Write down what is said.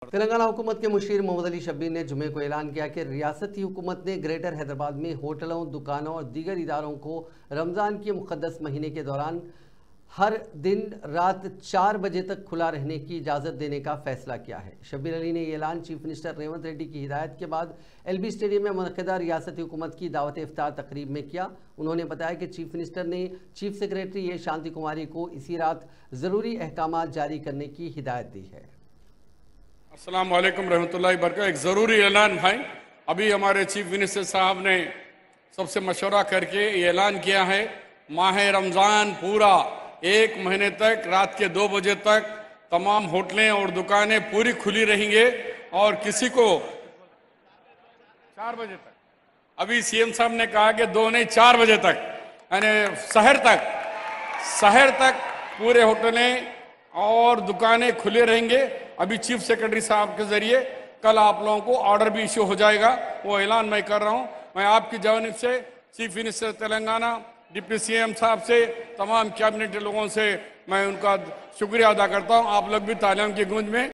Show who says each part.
Speaker 1: तेलंगाना हुकूमत के मुशीर मोहम्मद अली शब्बीर ने जुमे को ऐलान किया कि रियासती हुकूमत ने ग्रेटर हैदराबाद में होटलों, दुकानों और दीगर इदारों को रमज़ान के मुक़द्दस महीने के दौरान हर दिन रात 4 बजे तक खुला रहने की इजाज़त देने का फैसला किया है। शब्बीर अली ने यह ऐलान चीफ मिनिस्टर रेवंत रेड्डी की हिदायत के बाद LB स्टेडियम में मुनक़िदा रियासती हुकूमत की दावत इफ्तार तकरीब में किया। उन्होंने बताया कि चीफ मिनिस्टर ने चीफ सेक्रेटरी ए शांति कुमारी को इसी रात ज़रूरी अहकाम जारी करने की हिदायत दी है।
Speaker 2: अस्सलाम वालेकुम रहमतुल्लाहि बरकातहू। एक ज़रूरी ऐलान है। अभी हमारे चीफ मिनिस्टर साहब ने सबसे मशवरा करके ये ऐलान किया है, माह रमज़ान पूरा 1 महीने तक रात के 2 बजे तक तमाम होटलें और दुकानें पूरी खुली रहेंगे और किसी को 4 बजे तक, अभी CM साहब ने कहा कि 2 नहीं 4 बजे तक, यानी शहर तक पूरे होटलें और दुकानें खुले रहेंगे। अभी चीफ सेक्रेटरी साहब के जरिए कल आप लोगों को ऑर्डर भी इश्यू हो जाएगा, वो ऐलान मैं कर रहा हूं। मैं आपकी जानिब से chief minister Telangana, deputy CM साहब से, तमाम कैबिनेट लोगों से मैं उनका शुक्रिया अदा करता हूं। आप लोग भी तालियों की गूंज में